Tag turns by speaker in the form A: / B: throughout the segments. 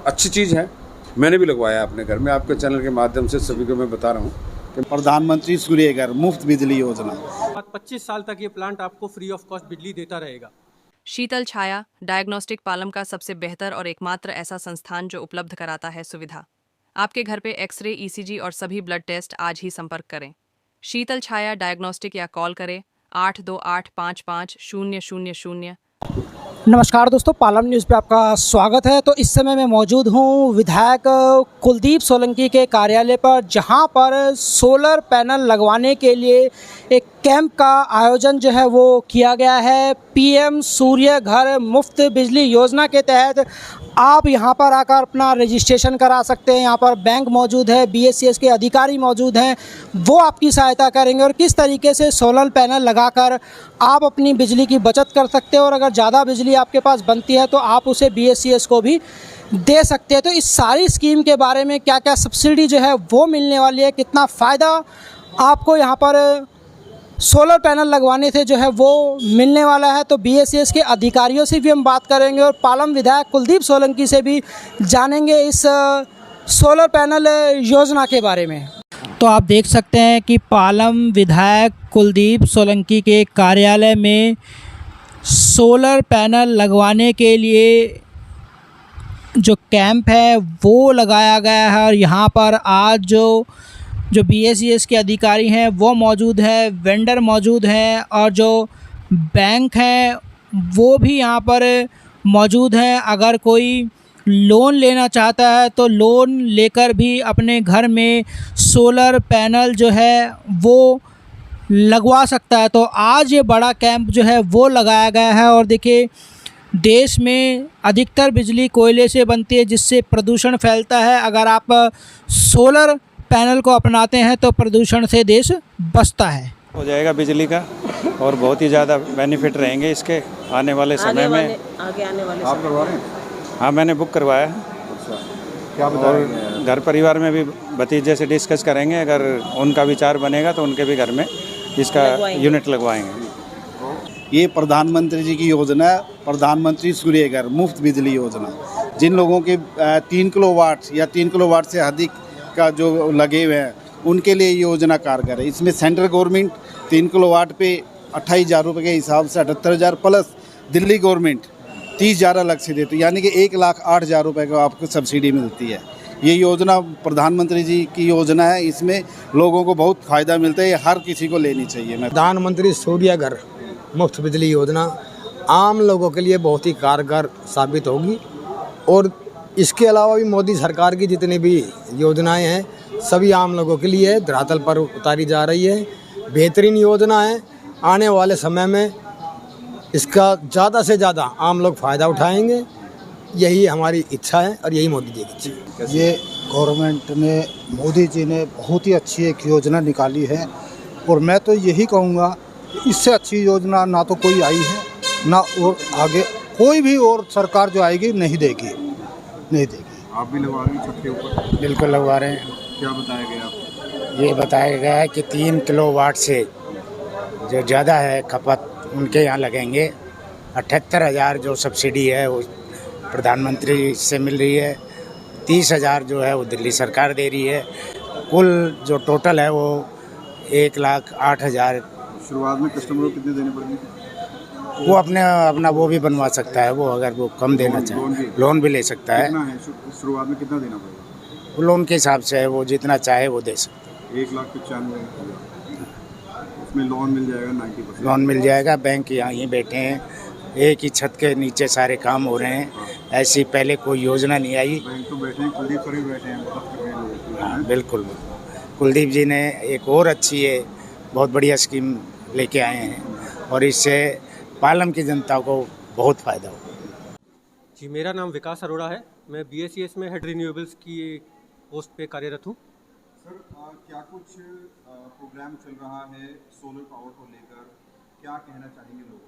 A: अच्छी चीज़ है। मैंने भी लगवाया अपने घर में। आपके चैनल के माध्यम से सभी को मैं बता रहा हूँ कि
B: प्रधानमंत्री सूर्य घर मुफ्त बिजली योजना
C: 25 साल तक ये प्लांट आपको फ्री ऑफ कॉस्ट बिजली देता रहेगा।
D: शीतल छाया डायग्नोस्टिक पालम का सबसे बेहतर और एकमात्र ऐसा संस्थान जो उपलब्ध कराता है सुविधा। आपके घर पे एक्सरे, ईसीजी और सभी ब्लड टेस्ट आज ही संपर्क करें। शीतल छाया डायग्नोस्टिक या कॉल करें 82855000।
E: नमस्कार दोस्तों, पालम न्यूज़ पे आपका स्वागत है। तो इस समय मैं मौजूद हूँ विधायक कुलदीप सोलंकी के कार्यालय पर, जहाँ पर सोलर पैनल लगवाने के लिए एक कैंप का आयोजन जो है वो किया गया है। पीएम सूर्य घर मुफ्त बिजली योजना के तहत आप यहाँ पर आकर अपना रजिस्ट्रेशन करा सकते हैं। यहाँ पर बैंक मौजूद है, बीएससीएस के अधिकारी मौजूद हैं, वो आपकी सहायता करेंगे और किस तरीके से सोलर पैनल लगाकर आप अपनी बिजली की बचत कर सकते हैं और अगर ज़्यादा बिजली आपके पास बनती है तो आप उसे बीएससीएस को भी दे सकते हैं। तो इस सारी स्कीम के बारे में क्या क्या सब्सिडी जो है वो मिलने वाली है, कितना फ़ायदा आपको यहाँ पर सोलर पैनल लगवाने से जो है वो मिलने वाला है, तो बीएससीएस के अधिकारियों से भी हम बात करेंगे और पालम विधायक कुलदीप सोलंकी से भी जानेंगे इस सोलर पैनल योजना के बारे में। तो आप देख सकते हैं कि पालम विधायक कुलदीप सोलंकी के कार्यालय में सोलर पैनल लगवाने के लिए जो कैंप है वो लगाया गया है और यहाँ पर आज जो बीएससीएस के अधिकारी हैं वो मौजूद है, वेंडर मौजूद हैं और जो बैंक हैं वो भी यहाँ पर मौजूद हैं। अगर कोई लोन लेना चाहता है तो लोन लेकर भी अपने घर में सोलर पैनल जो है वो लगवा सकता है। तो आज ये बड़ा कैंप जो है वो लगाया गया है और देखिए, देश में अधिकतर बिजली कोयले से बनती है जिससे प्रदूषण फैलता है। अगर आप सोलर पैनल को अपनाते हैं तो प्रदूषण से देश बचता है।
F: हो जाएगा बिजली का और बहुत ही ज़्यादा बेनिफिट रहेंगे इसके आने वाले समय में।
C: आगे आने वाले
A: आप करवा रहे हैं?
F: हाँ, मैंने बुक करवाया है।
A: अच्छा, क्या बता
F: और
A: रहे हैं?
F: घर परिवार में भी भतीजे से डिस्कस करेंगे, अगर उनका विचार बनेगा तो उनके भी घर में इसका यूनिट लगवाएंगे।
B: ये प्रधानमंत्री जी की योजना है, प्रधानमंत्री सूर्य घर मुफ्त बिजली योजना। जिन लोगों के 3 किलोवाट या 3 किलोवाट से अधिक का जो लगे हुए हैं उनके लिए ये योजना कारगर है। इसमें सेंट्रल गवर्नमेंट 3 किलोवाट पे 28,000 रुपये के हिसाब से 78,000 प्लस दिल्ली गवर्नमेंट 30,000 अलग से देती है, यानी कि 1,08,000 रुपये का आपको सब्सिडी मिलती है। ये योजना प्रधानमंत्री जी की योजना है, इसमें लोगों को बहुत फ़ायदा मिलता है, ये हर किसी को लेनी चाहिए।
G: प्रधानमंत्री सूर्य घर मुफ्त बिजली योजना आम लोगों के लिए बहुत ही कारगर साबित होगी और इसके अलावा भी मोदी सरकार की जितनी भी योजनाएं हैं सभी आम लोगों के लिए धरातल पर उतारी जा रही है। बेहतरीन योजना है। आने वाले समय में इसका ज़्यादा से ज़्यादा आम लोग फ़ायदा उठाएंगे, यही हमारी इच्छा है और यही मोदी जी की इच्छा है।
H: ये गवर्नमेंट ने, मोदी जी ने बहुत ही अच्छी एक योजना निकाली है और मैं तो यही कहूँगा कि इससे अच्छी योजना ना तो कोई आई है ना और आगे कोई भी और सरकार जो आएगी नहीं देगी।
A: आप भी लगवा रहे हैं छत के ऊपर?
I: बिल्कुल लगवा रहे हैं।
A: क्या बताया गया आपको?
I: ये बताया गया है कि 3 किलोवाट से जो ज़्यादा है खपत उनके यहाँ लगेंगे। 78,000 जो सब्सिडी है वो प्रधानमंत्री से मिल रही है, 30,000 जो है वो दिल्ली सरकार दे रही है। कुल जो टोटल है वो 1,08,000।
A: शुरुआत में कस्टमर को कितने देने पड़ेंगे?
I: वो अपना वो भी बनवा सकता है, वो अगर वो कम देना चाहे लोन भी ले सकता है।
A: कितना है शुरुआत में, कितना देना पड़ेगा?
I: वो लोन के हिसाब से है, वो जितना चाहे वो दे सकता है।
A: 1,95,000 उसमें लोन मिल जाएगा 90%?
I: लोन मिल जाएगा। बैंक यहाँ ही बैठे हैं, एक ही छत के नीचे सारे काम हो रहे हैं। ऐसी पहले कोई योजना नहीं आई।
A: बैंक तो बैठे हैं, कुलदीप सर भी बैठे हैं, बात कर रहे हैं लोगों को।
I: हाँ, बिल्कुल। कुलदीप जी ने एक और अच्छी है, बहुत बढ़िया स्कीम लेके आए हैं और इससे पालम की जनता को बहुत फ़ायदा होगा।
C: जी, मेरा नाम विकास अरोड़ा है। मैं बीएससीएस में हेड रिन्यूएबल्स की पोस्ट पे कार्यरत हूँ।
A: सर, क्या कुछ प्रोग्राम चल रहा है सोलर पावर को लेकर, क्या कहना चाहेंगे लोगों से?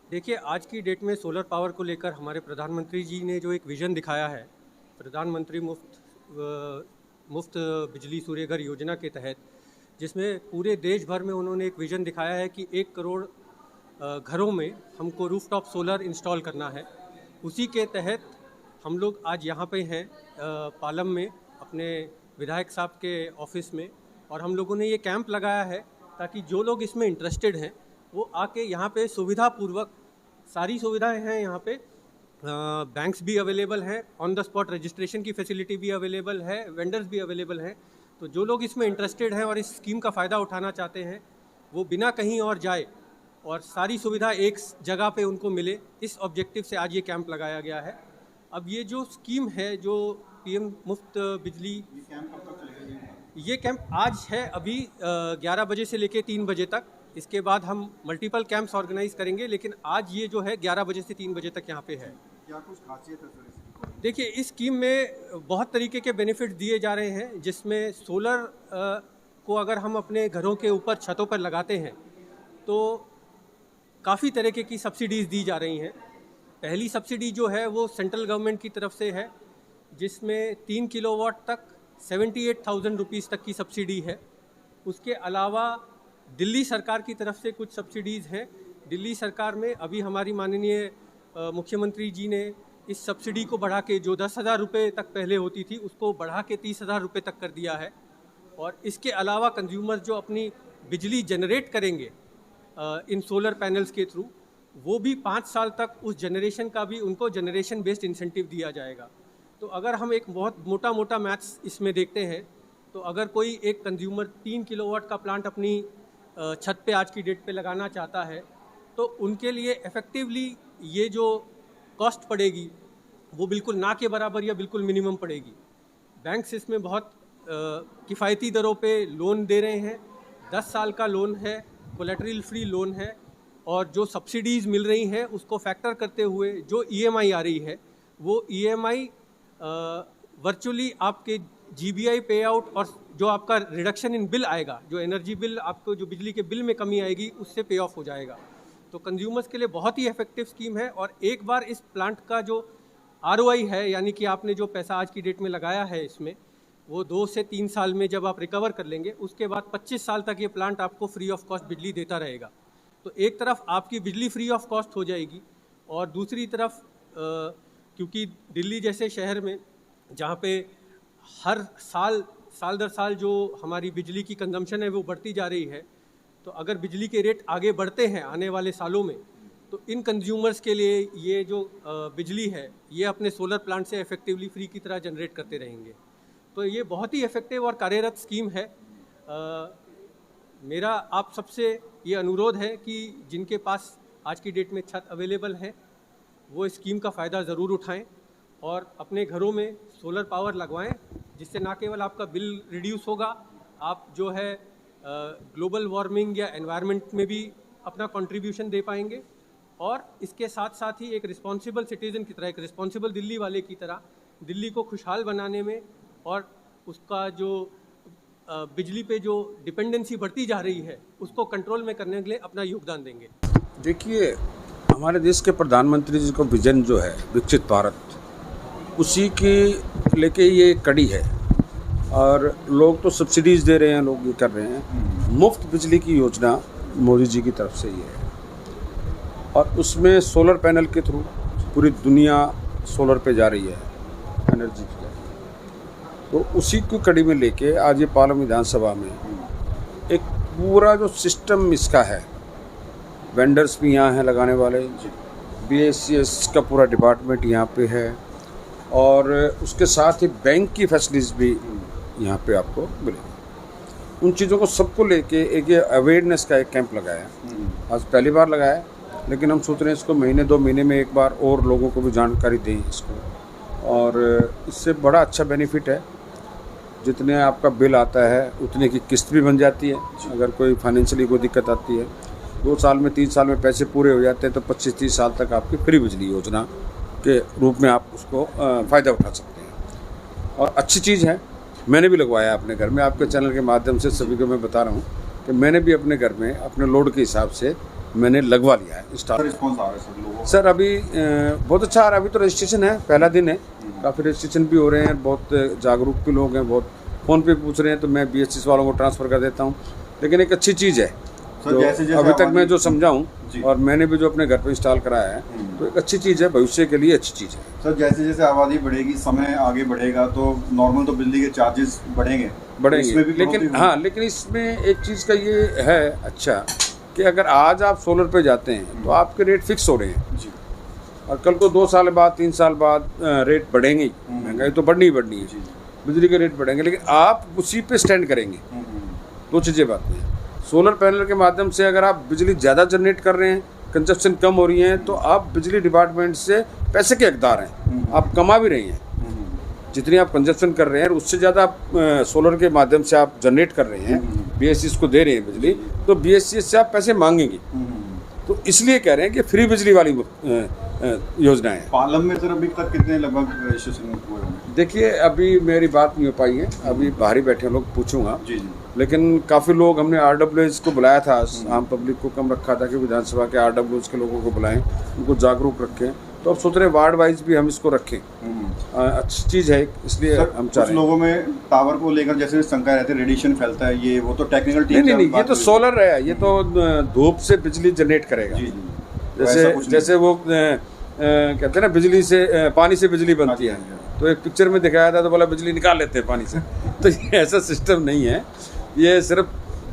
C: देखिए, आज की डेट में सोलर पावर को लेकर हमारे प्रधानमंत्री जी ने जो एक विज़न दिखाया है, प्रधानमंत्री मुफ्त बिजली सूर्य घर योजना के तहत, जिसमें पूरे देश भर में उन्होंने एक विज़न दिखाया है कि 1 करोड़ घरों में हमको रूफटॉप सोलर इंस्टॉल करना है। उसी के तहत हम लोग आज यहाँ पे हैं पालम में अपने विधायक साहब के ऑफिस में, और हम लोगों ने ये कैंप लगाया है ताकि जो लोग इसमें इंटरेस्टेड हैं वो आके यहाँ पे सुविधापूर्वक, सारी सुविधाएं हैं यहाँ पे, बैंक्स भी अवेलेबल हैं, ऑन द स्पॉट रजिस्ट्रेशन की फैसिलिटी भी अवेलेबल है, वेंडर्स भी अवेलेबल हैं। तो जो लोग इसमें इंटरेस्टेड हैं और इस स्कीम का फ़ायदा उठाना चाहते हैं वो बिना कहीं और जाए और सारी सुविधा एक जगह पे उनको मिले, इस ऑब्जेक्टिव से आज ये कैंप लगाया गया है। अब ये जो स्कीम है, जो पीएम मुफ्त बिजली, ये कैंप आज है अभी 11 बजे से लेके 3 बजे तक। इसके बाद हम मल्टीपल कैंप्स ऑर्गेनाइज करेंगे, लेकिन आज ये जो है 11 बजे से 3 बजे तक यहाँ पे है।
A: क्या कुछ खासियत है सर इसकी?
C: देखिए, इस स्कीम में बहुत तरीके के बेनिफिट दिए जा रहे हैं, जिसमें सोलर को अगर हम अपने घरों के ऊपर छतों पर लगाते हैं तो काफ़ी तरीके की सब्सिडीज़ दी जा रही हैं। पहली सब्सिडी जो है वो सेंट्रल गवर्नमेंट की तरफ से है, जिसमें 3 किलोवाट तक 78,000 रुपीज़ तक की सब्सिडी है। उसके अलावा दिल्ली सरकार की तरफ से कुछ सब्सिडीज़ हैं। दिल्ली सरकार में अभी हमारी माननीय मुख्यमंत्री जी ने इस सब्सिडी को बढ़ा के, जो 10,000 रुपये तक पहले होती थी, उसको बढ़ा के 30,000 रुपये तक कर दिया है। और इसके अलावा कंज्यूमर जो अपनी बिजली जनरेट करेंगे इन सोलर पैनल्स के थ्रू, वो भी 5 साल तक उस जनरेशन का भी उनको जनरेशन बेस्ड इंसेंटिव दिया जाएगा। तो अगर हम एक बहुत मोटा मैथ्स इसमें देखते हैं, तो अगर कोई एक कंज्यूमर 3 किलोवाट का प्लांट अपनी छत पे आज की डेट पे लगाना चाहता है, तो उनके लिए इफ़ेक्टिवली ये जो कॉस्ट पड़ेगी वो बिल्कुल ना के बराबर या बिल्कुल मिनिमम पड़ेगी। बैंक्स इसमें बहुत किफ़ायती दरों पे लोन दे रहे हैं। 10 साल का लोन है, कोलेटरल फ्री लोन है, और जो सब्सिडीज़ मिल रही हैं उसको फैक्टर करते हुए जो ईएमआई आ रही है, वो ईएमआई वर्चुअली आपके जीबीआई पे आउट और जो आपका रिडक्शन इन बिल आएगा, जो एनर्जी बिल, आपको जो बिजली के बिल में कमी आएगी, उससे पे ऑफ हो जाएगा। तो कंज्यूमर्स के लिए बहुत ही इफेक्टिव स्कीम है। और एक बार इस प्लांट का जो आरओआई है, यानी कि आपने जो पैसा आज की डेट में लगाया है इसमें, वो 2 से 3 साल में जब आप रिकवर कर लेंगे, उसके बाद 25 साल तक ये प्लांट आपको फ्री ऑफ कॉस्ट बिजली देता रहेगा। तो एक तरफ आपकी बिजली फ्री ऑफ कॉस्ट हो जाएगी, और दूसरी तरफ क्योंकि दिल्ली जैसे शहर में जहाँ पे हर साल दर साल जो हमारी बिजली की कंजम्पशन है वो बढ़ती जा रही है, तो अगर बिजली के रेट आगे बढ़ते हैं आने वाले सालों में, तो इन कंज्यूमर्स के लिए ये जो बिजली है ये अपने सोलर प्लांट से इफेक्टिवली फ्री की तरह जनरेट करते रहेंगे। तो ये बहुत ही इफेक्टिव और कार्यरत स्कीम है। मेरा आप सबसे ये अनुरोध है कि जिनके पास आज की डेट में छत अवेलेबल है वो इस स्कीम का फ़ायदा ज़रूर उठाएं और अपने घरों में सोलर पावर लगवाएं, जिससे ना केवल आपका बिल रिड्यूस होगा, आप जो है ग्लोबल वार्मिंग या एनवायरनमेंट में भी अपना कंट्रीब्यूशन दे पाएंगे, और इसके साथ साथ ही एक रिस्पॉन्सिबल सिटीज़न की तरह, एक रिस्पॉन्सिबल दिल्ली वाले की तरह दिल्ली को खुशहाल बनाने में और उसका जो बिजली पे जो डिपेंडेंसी बढ़ती जा रही है उसको कंट्रोल में करने के लिए अपना योगदान देंगे।
J: देखिए, हमारे देश के प्रधानमंत्री जी का विजन जो है विकसित भारत, उसी की लेके ये कड़ी है। और लोग तो सब्सिडीज़ दे रहे हैं, लोग ये कर रहे हैं। मुफ्त बिजली की योजना मोदी जी की तरफ से ये है, और उसमें सोलर पैनल के थ्रू पूरी दुनिया सोलर पे जा रही है, एनर्जी की। तो उसी को कड़ी में लेके आज ये पालम विधानसभा में एक पूरा जो सिस्टम इसका है, वेंडर्स भी यहाँ हैं लगाने वाले, बीएससीएस का पूरा डिपार्टमेंट यहाँ पे है, और उसके साथ ही बैंक की फैसिलिटीज़ भी यहाँ पे आपको मिलेगी। उन चीज़ों को सबको लेके एक ये अवेयरनेस का एक कैंप लगाया, आज पहली बार लगाया, लेकिन हम सोच रहे हैं इसको महीने 2 महीने में एक बार और लोगों को भी जानकारी दें इसको, और इससे बड़ा अच्छा बेनिफिट है। जितने आपका बिल आता है उतने की किस्त भी बन जाती है। अगर कोई फाइनेंशियली कोई दिक्कत आती है, 2 साल में 3 साल में पैसे पूरे हो जाते हैं, तो 25-30 साल तक आपकी फ्री बिजली योजना के रूप में आप उसको फ़ायदा उठा सकते हैं। और अच्छी चीज़ है, मैंने भी लगवाया अपने घर में। आपके चैनल के माध्यम से सभी को मैं बता रहा हूँ कि मैंने भी अपने घर में अपने लोड के हिसाब से मैंने लगवा लिया है।
A: रिस्पॉन्स आ रहा है सर लोगों?
J: सर अभी बहुत अच्छा आ रहा है। अभी तो रजिस्ट्रेशन है, पहला दिन है, काफ़ी रजिस्ट्रेशन भी हो रहे हैं, बहुत जागरूक भी लोग हैं, बहुत फ़ोन पे पूछ रहे हैं, तो मैं बीएससी वालों को ट्रांसफ़र कर देता हूँ। लेकिन एक अच्छी चीज़ है
A: सर, जैसे
J: अभी तक मैं
A: आबादी-
J: जो समझाऊं
A: जी।
J: और मैंने भी जो अपने घर पे इंस्टॉल कराया है तो एक अच्छी चीज़ है, भविष्य के लिए अच्छी चीज़ है।
A: सर जैसे जैसे आबादी बढ़ेगी, समय आगे बढ़ेगा, तो नॉर्मल तो बिजली के चार्जेस बढ़ेंगे,
J: बढ़ेंगे,
A: इसमें भी बढ़ोतरी
J: लेकिन
A: होगी।
J: हाँ, लेकिन इसमें एक चीज़ का ये है अच्छा कि अगर आज आप सोलर पे जाते हैं तो आपके रेट फिक्स हो रहे हैं
A: जी।
J: और कल को 2 साल बाद 3 साल बाद रेट बढ़ेंगे ही। महंगाई तो बढ़नी ही बढ़नी है, बिजली के रेट बढ़ेंगे, लेकिन आप उसी पे स्टैंड करेंगे। दो चीज़ें बात हैं। सोलर पैनल के माध्यम से अगर आप बिजली ज़्यादा जनरेट कर रहे हैं, कंजप्शन कम हो रही है, तो आप बिजली डिपार्टमेंट से पैसे के हकदार हैं, आप कमा भी रही हैं। जितनी आप कंजप्शन कर रहे हैं उससे ज़्यादा आप सोलर के माध्यम से आप जनरेट कर रहे हैं, BSEs को दे रहे हैं बिजली, तो BSEs से आप पैसे मांगेंगे। तो इसलिए कह रहे हैं कि फ्री बिजली वाली योजना है।
A: पालम में सर अभी तक कितने लगभग रजिस्ट्रेशन हुए होंगे?
J: देखिए, अभी मेरी बात नहीं हो पाई है, अभी बाहर ही बैठे लोग, पूछूंगा।
A: जी जी।
J: लेकिन काफ़ी लोग, हमने RWS को बुलाया था, आम पब्लिक को कम रखा था कि विधानसभा के RWS के लोगों को बुलाएं, उनको जागरूक रखें। तो अब सोच रहे हैं वार्ड वाइज भी हम इसको रखें, अच्छी चीज़ है, इसलिए
A: सर,
J: हम चाह
A: कुछ
J: रहे हैं।
A: लोगों में टावर को लेकर जैसे शंका रहती है, रेडिएशन फैलता है, ये वो तो टेक्निकल टीम
J: नहीं, ये तो सोलर है, ये तो धूप से बिजली जनरेट करेगा।
A: जी जी।
J: जैसे वो कहते हैं ना, बिजली से पानी से बिजली बनती है, तो एक पिक्चर में दिखाया था तो बोला बिजली निकाल लेते हैं पानी से। तो ये ऐसा सिस्टम नहीं है, ये सिर्फ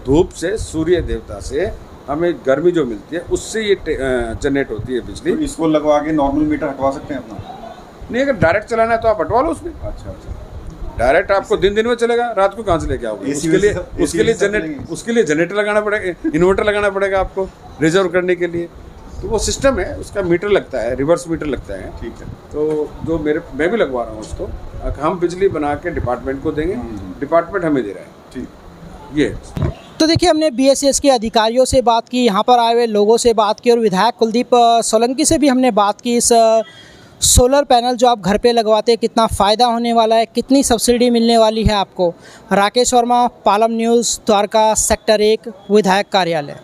J: धूप से, सूर्य देवता से हमें गर्मी जो मिलती है उससे ये जनरेट होती है बिजली।
A: तो इसको लगवा के नॉर्मल मीटर हटवा सकते हैं अपना?
J: नहीं, अगर डायरेक्ट चलाना है तो आप हटवा लो उसमें।
A: अच्छा अच्छा।
J: डायरेक्ट आपको दिन में चलेगा, रात को कहाँ से लेके आओगे?
A: AC
J: उसके लिए जनरेटर लगाना पड़ेगा, इन्वर्टर लगाना पड़ेगा आपको रिजर्व करने के लिए। तो वो सिस्टम है, उसका मीटर लगता है, रिवर्स मीटर लगता है।
A: ठीक है।
J: तो जो मैं भी लगवा रहा हूँ उसको, हम बिजली बना के डिपार्टमेंट को देंगे, डिपार्टमेंट हमें दे रहा है।
A: ठीक।
J: ये
E: तो देखिए, हमने BSES के अधिकारियों से बात की, यहाँ पर आए हुए लोगों से बात की और विधायक कुलदीप सोलंकी से भी हमने बात की। इस सोलर पैनल जो आप घर पे लगवाते हैं, कितना फ़ायदा होने वाला है, कितनी सब्सिडी मिलने वाली है आपको। राकेश वर्मा, पालम न्यूज़, द्वारका, सेक्टर 1, विधायक कार्यालय।